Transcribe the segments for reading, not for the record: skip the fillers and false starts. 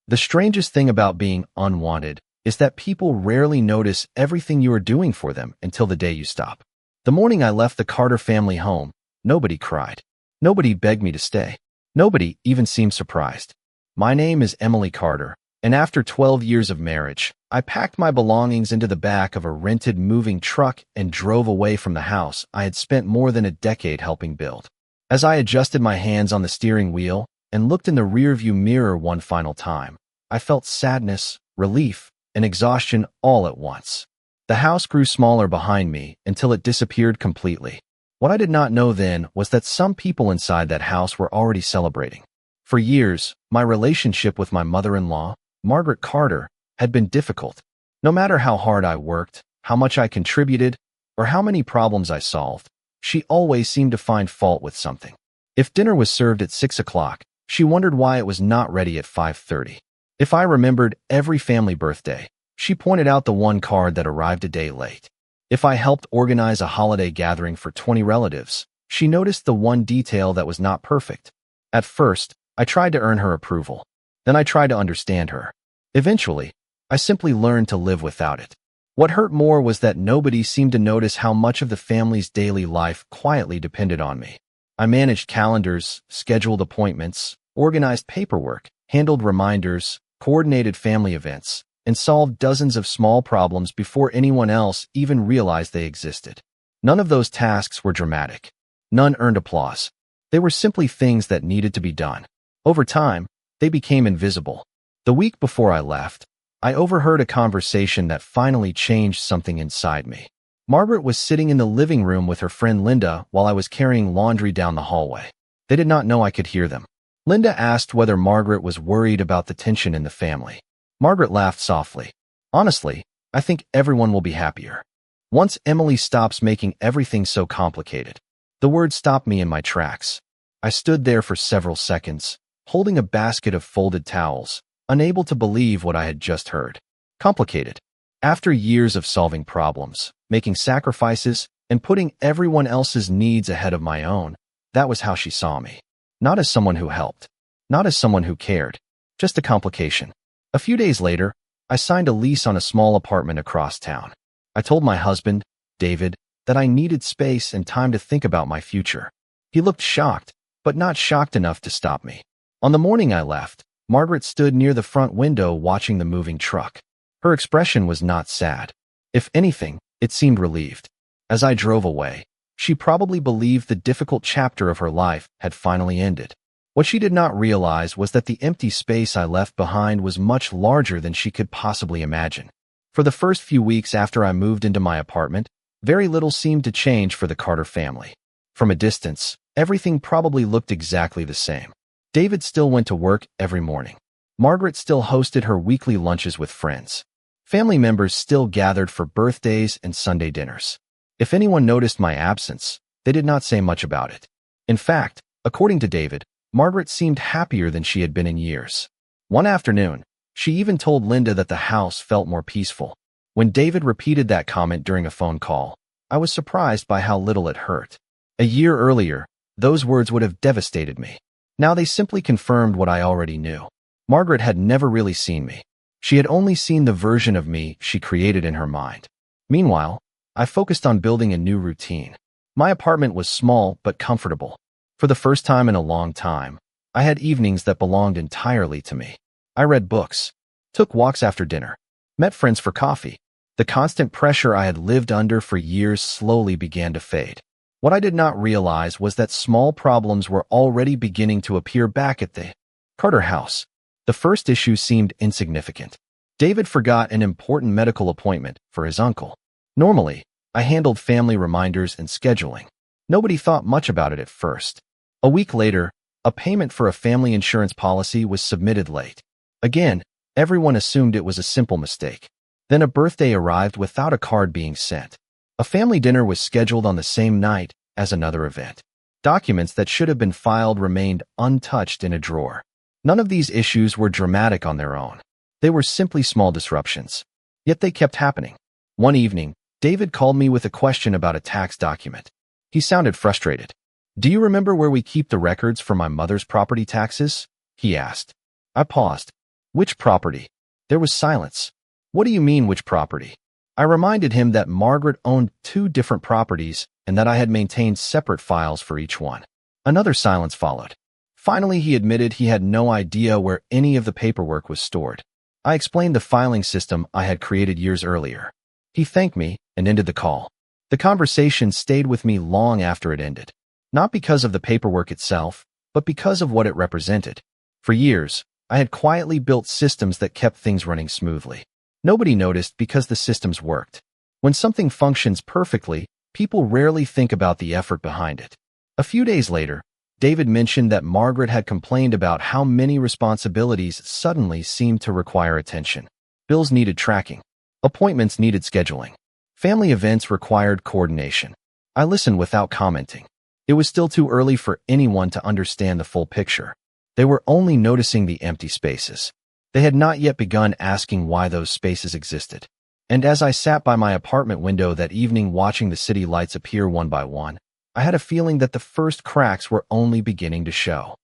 The strangest thing about being unwanted is that people rarely notice everything you are doing for them until the day you stop. The morning I left the Carter family home, nobody cried. Nobody begged me to stay. Nobody even seemed surprised. My name is Emily Carter, and after 12 years of marriage, I packed my belongings into the back of a rented moving truck and drove away from the house I had spent more than a decade helping build. As I adjusted my hands on the steering wheel and looked in the rearview mirror one final time, I felt sadness, relief, and exhaustion all at once. The house grew smaller behind me until it disappeared completely. What I did not know then was that some people inside that house were already celebrating. For years, my relationship with my mother-in-law, Margaret Carter, had been difficult. No matter how hard I worked, how much I contributed, or how many problems I solved, she always seemed to find fault with something. If dinner was served at 6 o'clock, she wondered why it was not ready at 5:30. If I remembered every family birthday, she pointed out the one card that arrived a day late. If I helped organize a holiday gathering for 20 relatives, she noticed the one detail that was not perfect. At first, I tried to earn her approval. Then I tried to understand her. Eventually, I simply learned to live without it. What hurt more was that nobody seemed to notice how much of the family's daily life quietly depended on me. I managed calendars, scheduled appointments, organized paperwork, handled reminders, coordinated family events, and solved dozens of small problems before anyone else even realized they existed. None of those tasks were dramatic. None earned applause. They were simply things that needed to be done. Over time, they became invisible. The week before I left, I overheard a conversation that finally changed something inside me. Margaret was sitting in the living room with her friend Linda while I was carrying laundry down the hallway. They did not know I could hear them. Linda asked whether Margaret was worried about the tension in the family. Margaret laughed softly. Honestly, I think everyone will be happier once Emily stops making everything so complicated. The word stopped me in my tracks. I stood there for several seconds, holding a basket of folded towels, unable to believe what I had just heard. Complicated. After years of solving problems, making sacrifices, and putting everyone else's needs ahead of my own, that was how she saw me. Not as someone who helped. Not as someone who cared. Just a complication. A few days later, I signed a lease on a small apartment across town. I told my husband, David, that I needed space and time to think about my future. He looked shocked, but not shocked enough to stop me. On the morning I left, Margaret stood near the front window watching the moving truck. Her expression was not sad. If anything, it seemed relieved. As I drove away, she probably believed the difficult chapter of her life had finally ended. What she did not realize was that the empty space I left behind was much larger than she could possibly imagine. For the first few weeks after I moved into my apartment, very little seemed to change for the Carter family. From a distance, everything probably looked exactly the same. David still went to work every morning. Margaret still hosted her weekly lunches with friends. Family members still gathered for birthdays and Sunday dinners. If anyone noticed my absence, they did not say much about it. In fact, according to David, Margaret seemed happier than she had been in years. One afternoon, she even told Linda that the house felt more peaceful. When David repeated that comment during a phone call, I was surprised by how little it hurt. A year earlier, those words would have devastated me. Now they simply confirmed what I already knew. Margaret had never really seen me. She had only seen the version of me she created in her mind. Meanwhile, I focused on building a new routine. My apartment was small but comfortable. For the first time in a long time, I had evenings that belonged entirely to me. I read books, took walks after dinner, met friends for coffee. The constant pressure I had lived under for years slowly began to fade. What I did not realize was that small problems were already beginning to appear back at the Carter house. The first issue seemed insignificant. David forgot an important medical appointment for his uncle. Normally, I handled family reminders and scheduling. Nobody thought much about it at first. A week later, a payment for a family insurance policy was submitted late. Again, everyone assumed it was a simple mistake. Then a birthday arrived without a card being sent. A family dinner was scheduled on the same night as another event. Documents that should have been filed remained untouched in a drawer. None of these issues were dramatic on their own. They were simply small disruptions. Yet they kept happening. One evening, David called me with a question about a tax document. He sounded frustrated. "Do you remember where we keep the records for my mother's property taxes?" he asked. I paused. Which property? There was silence. What do you mean, which property? I reminded him that Margaret owned 2 different properties and that I had maintained separate files for each one. Another silence followed. Finally, he admitted he had no idea where any of the paperwork was stored. I explained the filing system I had created years earlier. He thanked me and ended the call. The conversation stayed with me long after it ended, not because of the paperwork itself, but because of what it represented. For years, I had quietly built systems that kept things running smoothly. Nobody noticed because the systems worked. When something functions perfectly, people rarely think about the effort behind it. A few days later, David mentioned that Margaret had complained about how many responsibilities suddenly seemed to require attention. Bills needed tracking. Appointments needed scheduling. Family events required coordination. I listened without commenting. It was still too early for anyone to understand the full picture. They were only noticing the empty spaces. They had not yet begun asking why those spaces existed. And as I sat by my apartment window that evening watching the city lights appear one by one, I had a feeling that the first cracks were only beginning to show.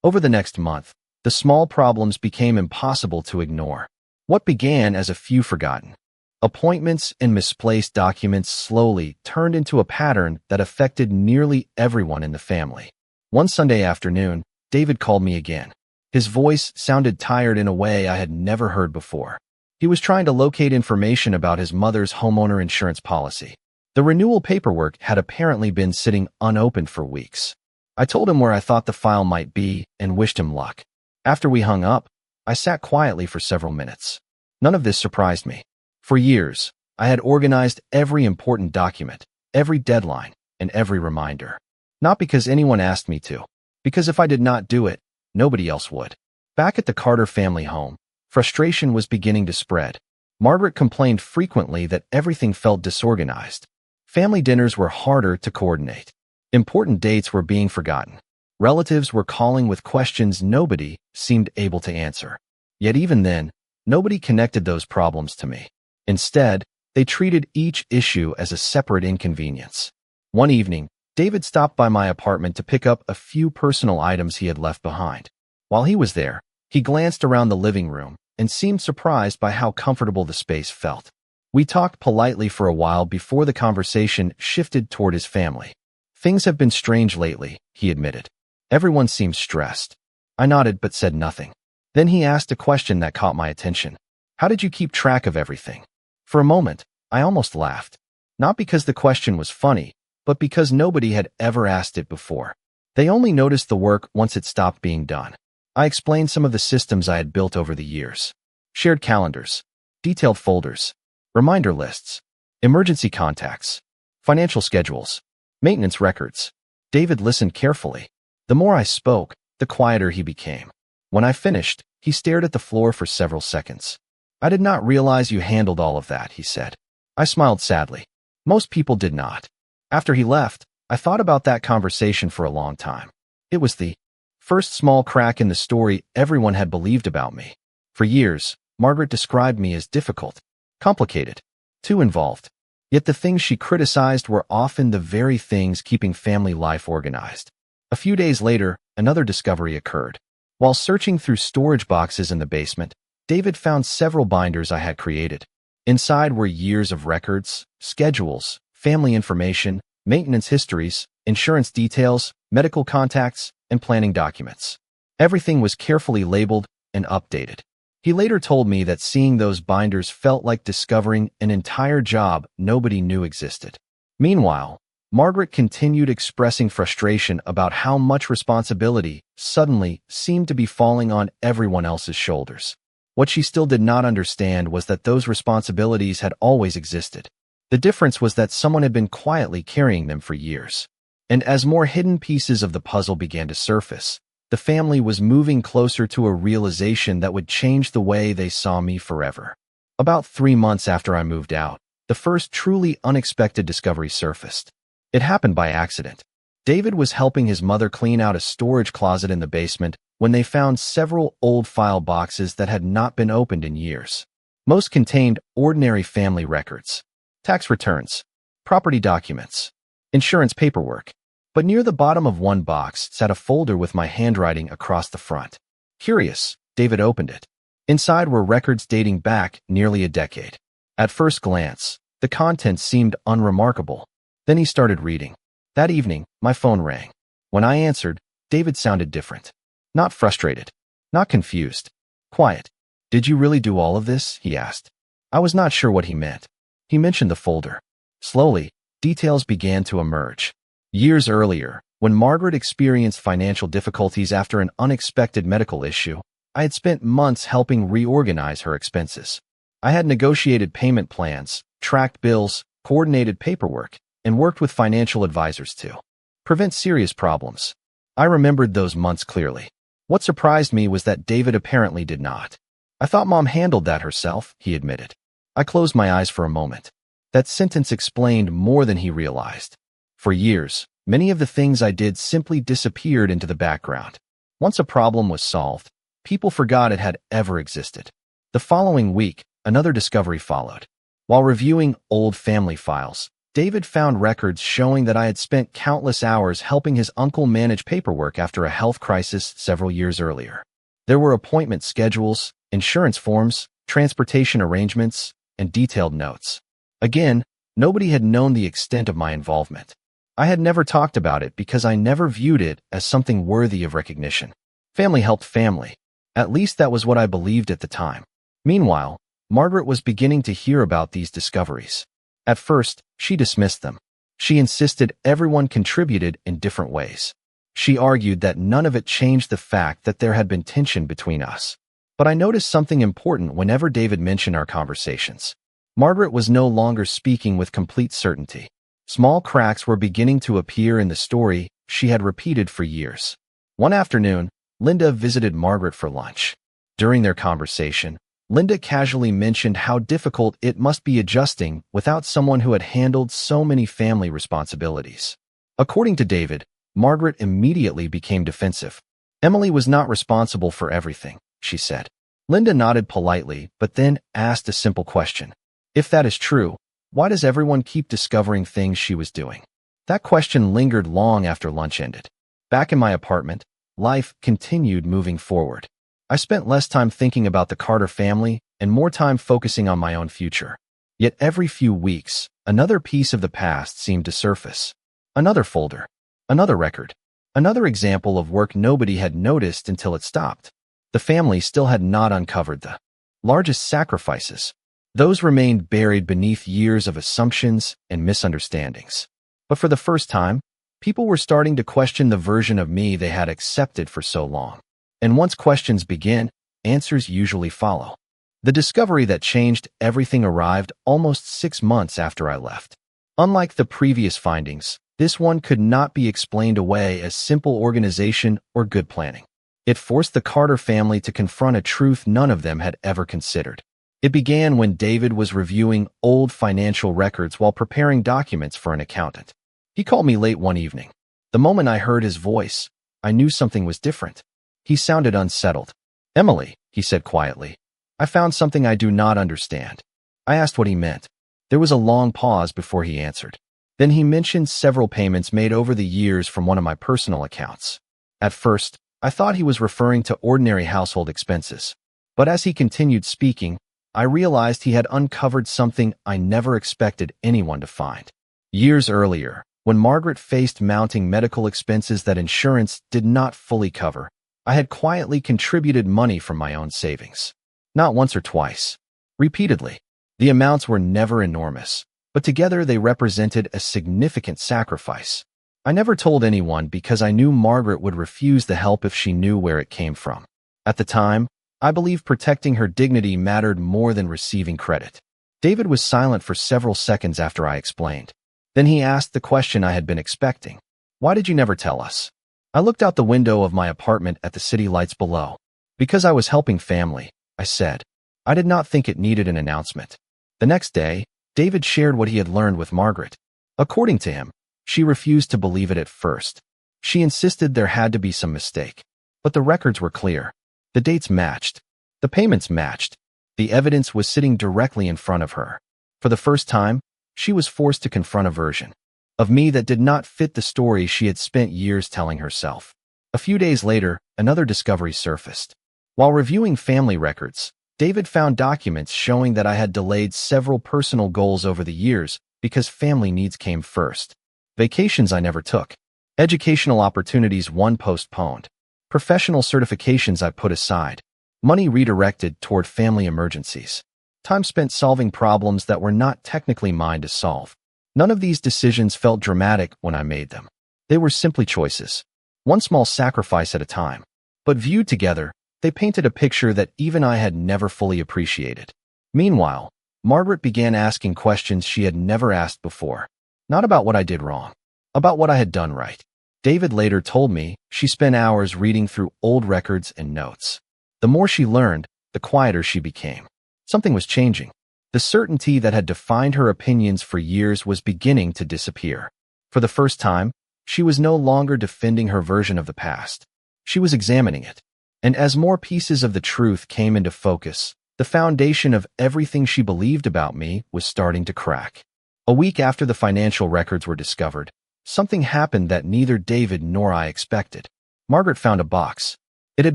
Over the next month, the small problems became impossible to ignore. What began as a few forgotten appointments and misplaced documents slowly turned into a pattern that affected nearly everyone in the family. One Sunday afternoon, David called me again. His voice sounded tired in a way I had never heard before. He was trying to locate information about his mother's homeowner insurance policy. The renewal paperwork had apparently been sitting unopened for weeks. I told him where I thought the file might be and wished him luck. After we hung up, I sat quietly for several minutes. None of this surprised me. For years, I had organized every important document, every deadline, and every reminder. Not because anyone asked me to, because if I did not do it, nobody else would. Back at the Carter family home, frustration was beginning to spread. Margaret complained frequently that everything felt disorganized. Family dinners were harder to coordinate. Important dates were being forgotten. Relatives were calling with questions nobody seemed able to answer. Yet even then, nobody connected those problems to me. Instead, they treated each issue as a separate inconvenience. One evening, David stopped by my apartment to pick up a few personal items he had left behind. While he was there, he glanced around the living room and seemed surprised by how comfortable the space felt. We talked politely for a while before the conversation shifted toward his family. Things have been strange lately, he admitted. Everyone seems stressed. I nodded but said nothing. Then he asked a question that caught my attention. How did you keep track of everything? For a moment, I almost laughed. Not because the question was funny, but because nobody had ever asked it before. They only noticed the work once it stopped being done. I explained some of the systems I had built over the years. Shared calendars, detailed folders, reminder lists, emergency contacts, financial schedules, maintenance records. David listened carefully. The more I spoke, the quieter he became. When I finished, he stared at the floor for several seconds. I did not realize you handled all of that, he said. I smiled sadly. Most people did not. After he left, I thought about that conversation for a long time. It was the first small crack in the story everyone had believed about me. For years, Margaret described me as difficult, complicated, too involved. Yet the things she criticized were often the very things keeping family life organized. A few days later, another discovery occurred. While searching through storage boxes in the basement, David found several binders I had created. Inside were years of records, schedules, family information, maintenance histories, insurance details, medical contacts, and planning documents. Everything was carefully labeled and updated. He later told me that seeing those binders felt like discovering an entire job nobody knew existed. Meanwhile, Margaret continued expressing frustration about how much responsibility suddenly seemed to be falling on everyone else's shoulders. What she still did not understand was that those responsibilities had always existed. The difference was that someone had been quietly carrying them for years. And as more hidden pieces of the puzzle began to surface, the family was moving closer to a realization that would change the way they saw me forever. About 3 months after I moved out, the first truly unexpected discovery surfaced. It happened by accident. David was helping his mother clean out a storage closet in the basement when they found several old file boxes that had not been opened in years. Most contained ordinary family records, tax returns, property documents, insurance paperwork. But near the bottom of one box sat a folder with my handwriting across the front. Curious, David opened it. Inside were records dating back nearly a decade. At first glance, the contents seemed unremarkable. Then he started reading. That evening, my phone rang. When I answered, David sounded different. Not frustrated. Not confused. Quiet. Did you really do all of this? He asked. I was not sure what he meant. He mentioned the folder. Slowly, details began to emerge. Years earlier, when Margaret experienced financial difficulties after an unexpected medical issue, I had spent months helping reorganize her expenses. I had negotiated payment plans, tracked bills, coordinated paperwork, and worked with financial advisors to prevent serious problems. I remembered those months clearly. What surprised me was that David apparently did not. I thought Mom handled that herself, he admitted. I closed my eyes for a moment. That sentence explained more than he realized. For years, many of the things I did simply disappeared into the background. Once a problem was solved, people forgot it had ever existed. The following week, another discovery followed. While reviewing old family files, David found records showing that I had spent countless hours helping his uncle manage paperwork after a health crisis several years earlier. There were appointment schedules, insurance forms, transportation arrangements, and detailed notes. Again, nobody had known the extent of my involvement. I had never talked about it because I never viewed it as something worthy of recognition. Family helped family. At least that was what I believed at the time. Meanwhile, Margaret was beginning to hear about these discoveries. At first, she dismissed them. She insisted everyone contributed in different ways. She argued that none of it changed the fact that there had been tension between us. But I noticed something important whenever David mentioned our conversations. Margaret was no longer speaking with complete certainty. Small cracks were beginning to appear in the story she had repeated for years. One afternoon, Linda visited Margaret for lunch. During their conversation, Linda casually mentioned how difficult it must be adjusting without someone who had handled so many family responsibilities. According to David, Margaret immediately became defensive. Emily was not responsible for everything, she said. Linda nodded politely, but then asked a simple question. If that is true, why does everyone keep discovering things she was doing? That question lingered long after lunch ended. Back in my apartment, life continued moving forward. I spent less time thinking about the Carter family and more time focusing on my own future. Yet every few weeks, another piece of the past seemed to surface. Another folder. Another record. Another example of work nobody had noticed until it stopped. The family still had not uncovered the largest sacrifices. Those remained buried beneath years of assumptions and misunderstandings. But for the first time, people were starting to question the version of me they had accepted for so long. And once questions begin, answers usually follow. The discovery that changed everything arrived almost 6 months after I left. Unlike the previous findings, this one could not be explained away as simple organization or good planning. It forced the Carter family to confront a truth none of them had ever considered. It began when David was reviewing old financial records while preparing documents for an accountant. He called me late one evening. The moment I heard his voice, I knew something was different. He sounded unsettled. Emily, he said quietly, I found something I do not understand. I asked what he meant. There was a long pause before he answered. Then he mentioned several payments made over the years from one of my personal accounts. At first, I thought he was referring to ordinary household expenses. But as he continued speaking, I realized he had uncovered something I never expected anyone to find. Years earlier, when Margaret faced mounting medical expenses that insurance did not fully cover, I had quietly contributed money from my own savings. Not once or twice. Repeatedly. The amounts were never enormous, but together they represented a significant sacrifice. I never told anyone because I knew Margaret would refuse the help if she knew where it came from. At the time, I believed protecting her dignity mattered more than receiving credit. David was silent for several seconds after I explained. Then he asked the question I had been expecting. Why did you never tell us? I looked out the window of my apartment at the city lights below. Because I was helping family, I said. I did not think it needed an announcement. The next day, David shared what he had learned with Margaret. According to him, she refused to believe it at first. She insisted there had to be some mistake. But the records were clear. The dates matched. The payments matched. The evidence was sitting directly in front of her. For the first time, she was forced to confront a version of me that did not fit the story she had spent years telling herself. A few days later, another discovery surfaced. While reviewing family records, David found documents showing that I had delayed several personal goals over the years because family needs came first. Vacations I never took. Educational opportunities one postponed. Professional certifications I put aside. Money redirected toward family emergencies. Time spent solving problems that were not technically mine to solve. None of these decisions felt dramatic when I made them. They were simply choices, one small sacrifice at a time. But viewed together, they painted a picture that even I had never fully appreciated. Meanwhile, Margaret began asking questions she had never asked before. Not about what I did wrong, about what I had done right. David later told me she spent hours reading through old records and notes. The more she learned, the quieter she became. Something was changing. The certainty that had defined her opinions for years was beginning to disappear. For the first time, she was no longer defending her version of the past. She was examining it. And as more pieces of the truth came into focus, the foundation of everything she believed about me was starting to crack. A week after the financial records were discovered, something happened that neither David nor I expected. Margaret found a box. It had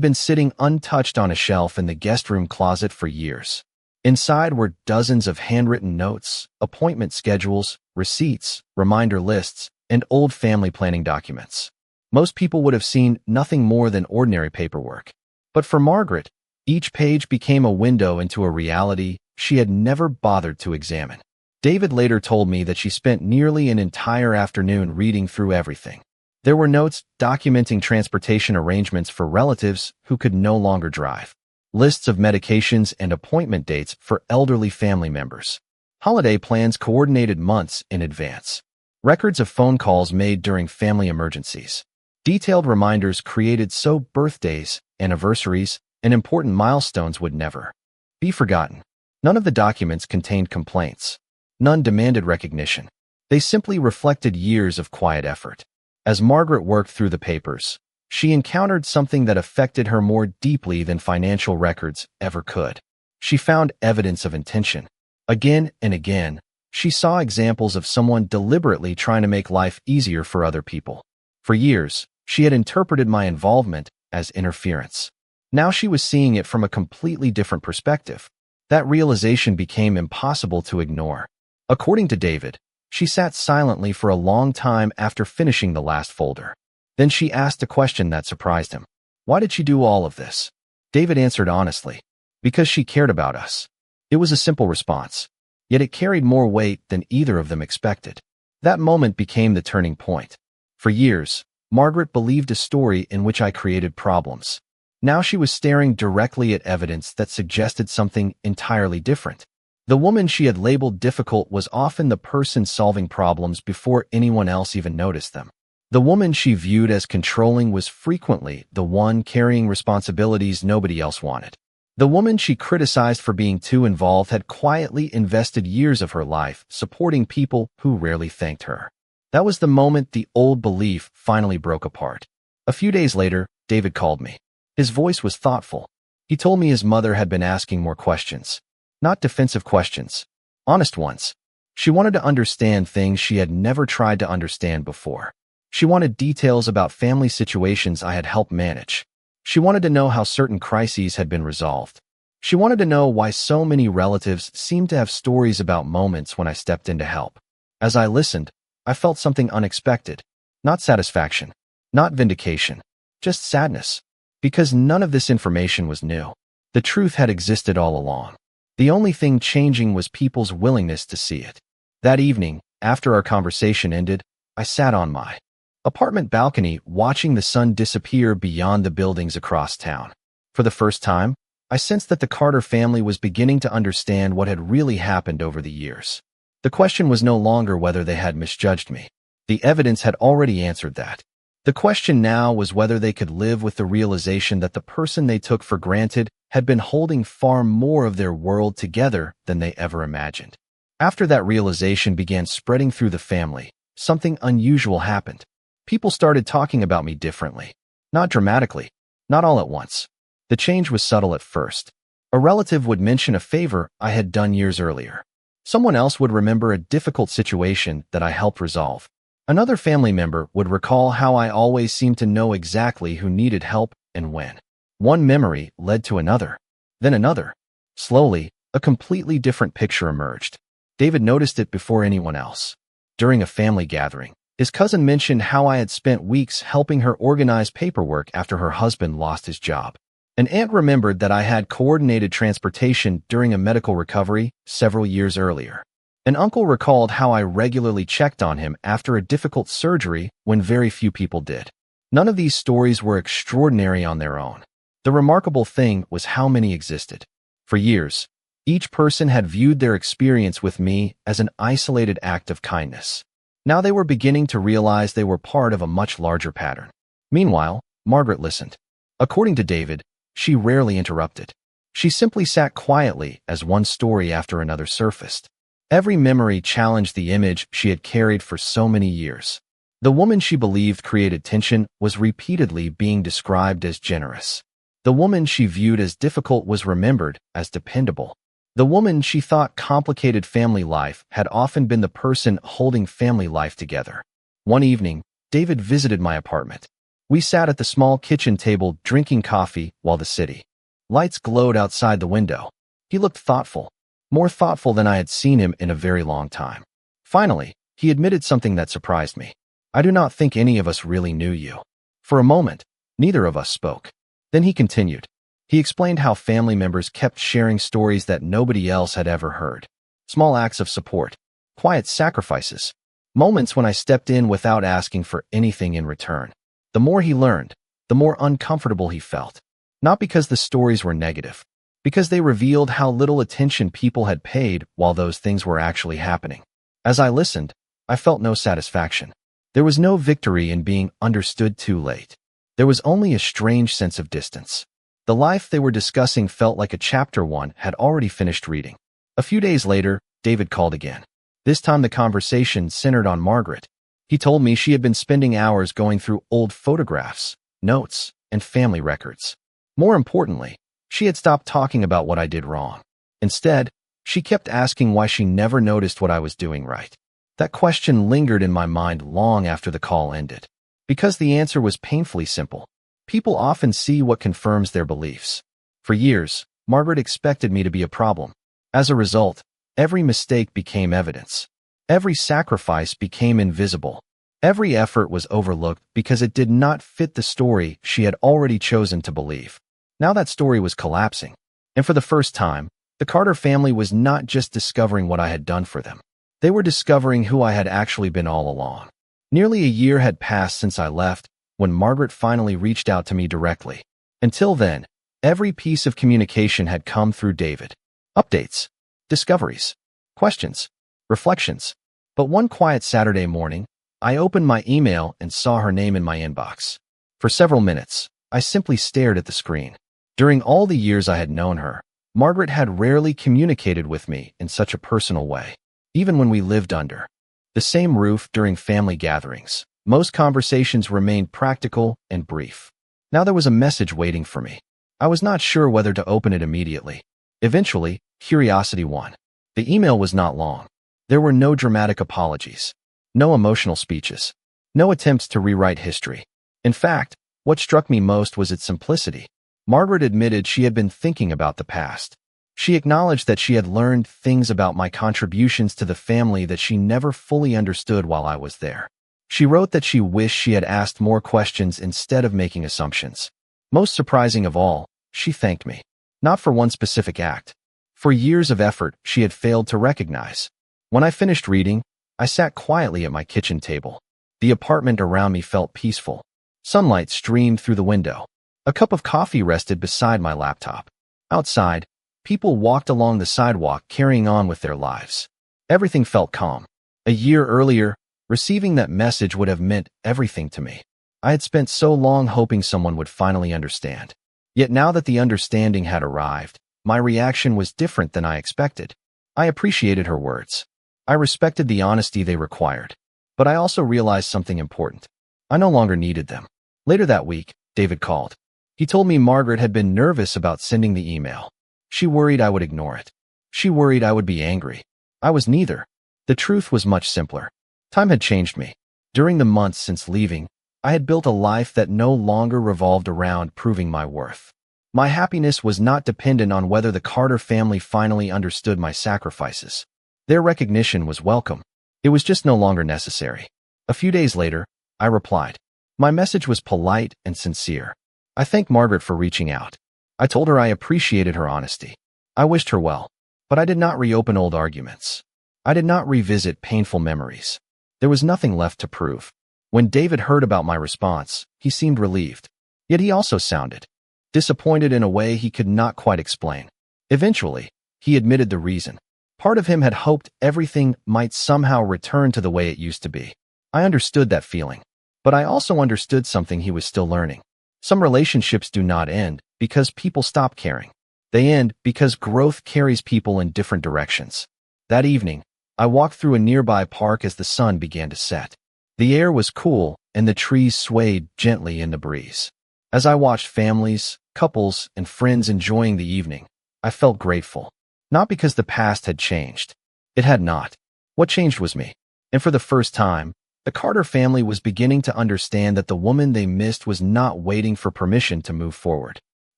been sitting untouched on a shelf in the guest room closet for years. Inside were dozens of handwritten notes, appointment schedules, receipts, reminder lists, and old family planning documents. Most people would have seen nothing more than ordinary paperwork. But for Margaret, each page became a window into a reality she had never bothered to examine. David later told me that she spent nearly an entire afternoon reading through everything. There were notes documenting transportation arrangements for relatives who could no longer drive, lists of medications and appointment dates for elderly family members, holiday plans coordinated months in advance, records of phone calls made during family emergencies, detailed reminders created so birthdays, anniversaries, and important milestones would never be forgotten. None of the documents contained complaints. None demanded recognition. They simply reflected years of quiet effort. As Margaret worked through the papers, she encountered something that affected her more deeply than financial records ever could. She found evidence of intention. Again and again, she saw examples of someone deliberately trying to make life easier for other people. For years, she had interpreted my involvement as interference. Now she was seeing it from a completely different perspective. That realization became impossible to ignore. According to David, she sat silently for a long time after finishing the last folder. Then she asked a question that surprised him. Why did she do all of this? David answered honestly. Because she cared about us. It was a simple response. Yet it carried more weight than either of them expected. That moment became the turning point. For years, Margaret believed a story in which I created problems. Now she was staring directly at evidence that suggested something entirely different. The woman she had labeled difficult was often the person solving problems before anyone else even noticed them. The woman she viewed as controlling was frequently the one carrying responsibilities nobody else wanted. The woman she criticized for being too involved had quietly invested years of her life supporting people who rarely thanked her. That was the moment the old belief finally broke apart. A few days later, David called me. His voice was thoughtful. He told me his mother had been asking more questions. Not defensive questions, honest ones. She wanted to understand things she had never tried to understand before. She wanted details about family situations I had helped manage. She wanted to know how certain crises had been resolved. She wanted to know why so many relatives seemed to have stories about moments when I stepped in to help. As I listened, I felt something unexpected. Not satisfaction, not vindication, just sadness. Because none of this information was new. The truth had existed all along. The only thing changing was people's willingness to see it. That evening, after our conversation ended, I sat on my apartment balcony watching the sun disappear beyond the buildings across town. For the first time, I sensed that the Carter family was beginning to understand what had really happened over the years. The question was no longer whether they had misjudged me. The evidence had already answered that. The question now was whether they could live with the realization that the person they took for granted had been holding far more of their world together than they ever imagined. After that realization began spreading through the family, something unusual happened. People started talking about me differently. Not dramatically, not all at once. The change was subtle at first. A relative would mention a favor I had done years earlier. Someone else would remember a difficult situation that I helped resolve. Another family member would recall how I always seemed to know exactly who needed help and when. One memory led to another, then another. Slowly, a completely different picture emerged. David noticed it before anyone else. During a family gathering, his cousin mentioned how I had spent weeks helping her organize paperwork after her husband lost his job. An aunt remembered that I had coordinated transportation during a medical recovery several years earlier. An uncle recalled how I regularly checked on him after a difficult surgery when very few people did. None of these stories were extraordinary on their own. The remarkable thing was how many existed. For years, each person had viewed their experience with me as an isolated act of kindness. Now they were beginning to realize they were part of a much larger pattern. Meanwhile, Margaret listened. According to David, she rarely interrupted. She simply sat quietly as one story after another surfaced. Every memory challenged the image she had carried for so many years. The woman she believed created tension was repeatedly being described as generous. The woman she viewed as difficult was remembered as dependable. The woman she thought complicated family life had often been the person holding family life together. One evening, David visited my apartment. We sat at the small kitchen table drinking coffee while the city lights glowed outside the window. He looked thoughtful, more thoughtful than I had seen him in a very long time. Finally, he admitted something that surprised me. I do not think any of us really knew you. For a moment, neither of us spoke. Then he continued. He explained how family members kept sharing stories that nobody else had ever heard. Small acts of support, quiet sacrifices, moments when I stepped in without asking for anything in return. The more he learned, the more uncomfortable he felt. Not because the stories were negative, because they revealed how little attention people had paid while those things were actually happening. As I listened, I felt no satisfaction. There was no victory in being understood too late. There was only a strange sense of distance. The life they were discussing felt like a chapter one had already finished reading. A few days later, David called again. This time the conversation centered on Margaret. He told me she had been spending hours going through old photographs, notes, and family records. More importantly, she had stopped talking about what I did wrong. Instead, she kept asking why she never noticed what I was doing right. That question lingered in my mind long after the call ended. Because the answer was painfully simple. People often see what confirms their beliefs. For years, Margaret expected me to be a problem. As a result, every mistake became evidence. Every sacrifice became invisible. Every effort was overlooked because it did not fit the story she had already chosen to believe. Now that story was collapsing. And for the first time, the Carter family was not just discovering what I had done for them. They were discovering who I had actually been all along. Nearly a year had passed since I left, when Margaret finally reached out to me directly. Until then, every piece of communication had come through David. Updates, discoveries, questions, reflections. But one quiet Saturday morning, I opened my email and saw her name in my inbox. For several minutes, I simply stared at the screen. During all the years I had known her, Margaret had rarely communicated with me in such a personal way. Even when we lived under the same roof during family gatherings, most conversations remained practical and brief. Now there was a message waiting for me. I was not sure whether to open it immediately. Eventually, curiosity won. The email was not long. There were no dramatic apologies, no emotional speeches, no attempts to rewrite history. In fact, what struck me most was its simplicity. Margaret admitted she had been thinking about the past. She acknowledged that she had learned things about my contributions to the family that she never fully understood while I was there. She wrote that she wished she had asked more questions instead of making assumptions. Most surprising of all, she thanked me. Not for one specific act. For years of effort she had failed to recognize. When I finished reading, I sat quietly at my kitchen table. The apartment around me felt peaceful. Sunlight streamed through the window. A cup of coffee rested beside my laptop. Outside, people walked along the sidewalk carrying on with their lives. Everything felt calm. A year earlier, receiving that message would have meant everything to me. I had spent so long hoping someone would finally understand. Yet now that the understanding had arrived, my reaction was different than I expected. I appreciated her words. I respected the honesty they required. But I also realized something important. I no longer needed them. Later that week, David called. He told me Margaret had been nervous about sending the email. She worried I would ignore it. She worried I would be angry. I was neither. The truth was much simpler. Time had changed me. During the months since leaving, I had built a life that no longer revolved around proving my worth. My happiness was not dependent on whether the Carter family finally understood my sacrifices. Their recognition was welcome. It was just no longer necessary. A few days later, I replied. My message was polite and sincere. I thanked Margaret for reaching out. I told her I appreciated her honesty. I wished her well, but I did not reopen old arguments. I did not revisit painful memories. There was nothing left to prove. When David heard about my response, he seemed relieved. Yet he also sounded disappointed in a way he could not quite explain. Eventually, he admitted the reason. Part of him had hoped everything might somehow return to the way it used to be. I understood that feeling, but I also understood something he was still learning. Some relationships do not end because people stop caring. They end because growth carries people in different directions. That evening, I walked through a nearby park as the sun began to set. The air was cool and the trees swayed gently in the breeze. As I watched families, couples, and friends enjoying the evening, I felt grateful. Not because the past had changed. It had not. What changed was me. And for the first time, the Carter family was beginning to understand that the woman they missed was not waiting for permission to move forward.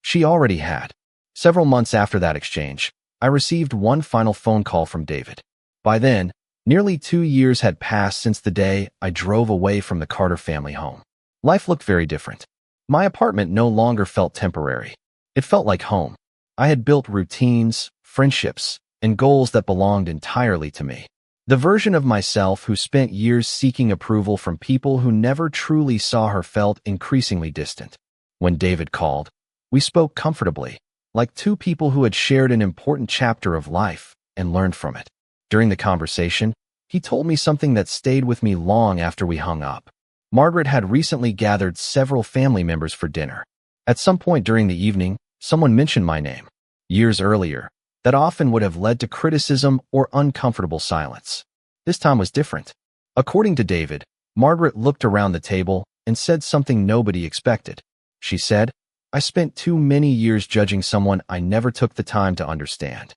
She already had. Several months after that exchange, I received one final phone call from David. By then, nearly 2 years had passed since the day I drove away from the Carter family home. Life looked very different. My apartment no longer felt temporary. It felt like home. I had built routines, friendships, and goals that belonged entirely to me. The version of myself who spent years seeking approval from people who never truly saw her felt increasingly distant. When David called, we spoke comfortably, like two people who had shared an important chapter of life and learned from it. During the conversation, he told me something that stayed with me long after we hung up. Margaret had recently gathered several family members for dinner. At some point during the evening, someone mentioned my name. Years earlier, that often would have led to criticism or uncomfortable silence. This time was different. According to David, Margaret looked around the table and said something nobody expected. She said, "I spent too many years judging someone I never took the time to understand."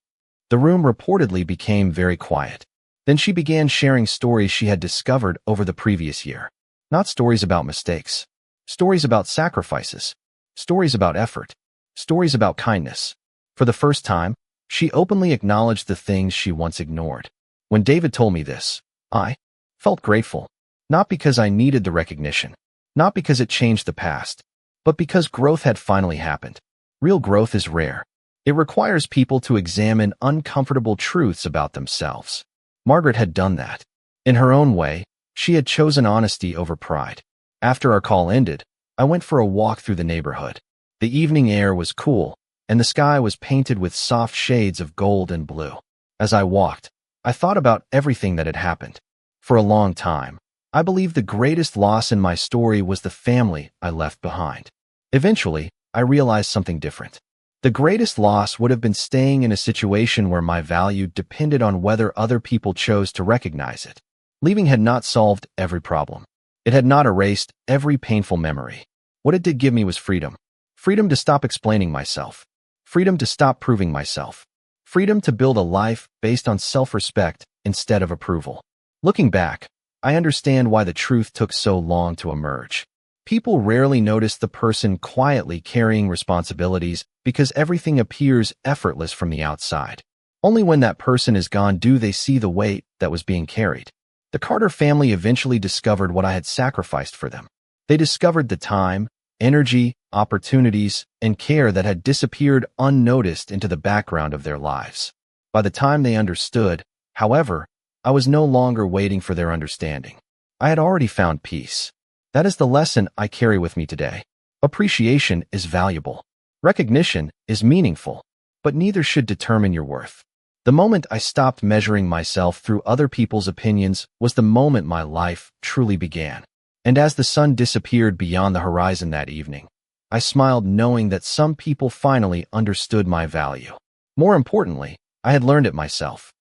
The room reportedly became very quiet. Then she began sharing stories she had discovered over the previous year. Not stories about mistakes. Stories about sacrifices. Stories about effort. Stories about kindness. For the first time, she openly acknowledged the things she once ignored. When David told me this, I felt grateful. Not because I needed the recognition. Not because it changed the past. But because growth had finally happened. Real growth is rare. It requires people to examine uncomfortable truths about themselves. Margaret had done that. In her own way, she had chosen honesty over pride. After our call ended, I went for a walk through the neighborhood. The evening air was cool, and the sky was painted with soft shades of gold and blue. As I walked, I thought about everything that had happened. For a long time, I believed the greatest loss in my story was the family I left behind. Eventually, I realized something different. The greatest loss would have been staying in a situation where my value depended on whether other people chose to recognize it. Leaving had not solved every problem. It had not erased every painful memory. What it did give me was freedom. Freedom to stop explaining myself. Freedom to stop proving myself. Freedom to build a life based on self-respect instead of approval. Looking back, I understand why the truth took so long to emerge. People rarely notice the person quietly carrying responsibilities because everything appears effortless from the outside. Only when that person is gone do they see the weight that was being carried. The Carter family eventually discovered what I had sacrificed for them. They discovered the time, energy, opportunities, and care that had disappeared unnoticed into the background of their lives. By the time they understood, however, I was no longer waiting for their understanding. I had already found peace. That is the lesson I carry with me today. Appreciation is valuable. Recognition is meaningful, but neither should determine your worth. The moment I stopped measuring myself through other people's opinions was the moment my life truly began. And as the sun disappeared beyond the horizon that evening, I smiled knowing that some people finally understood my value. More importantly, I had learned it myself.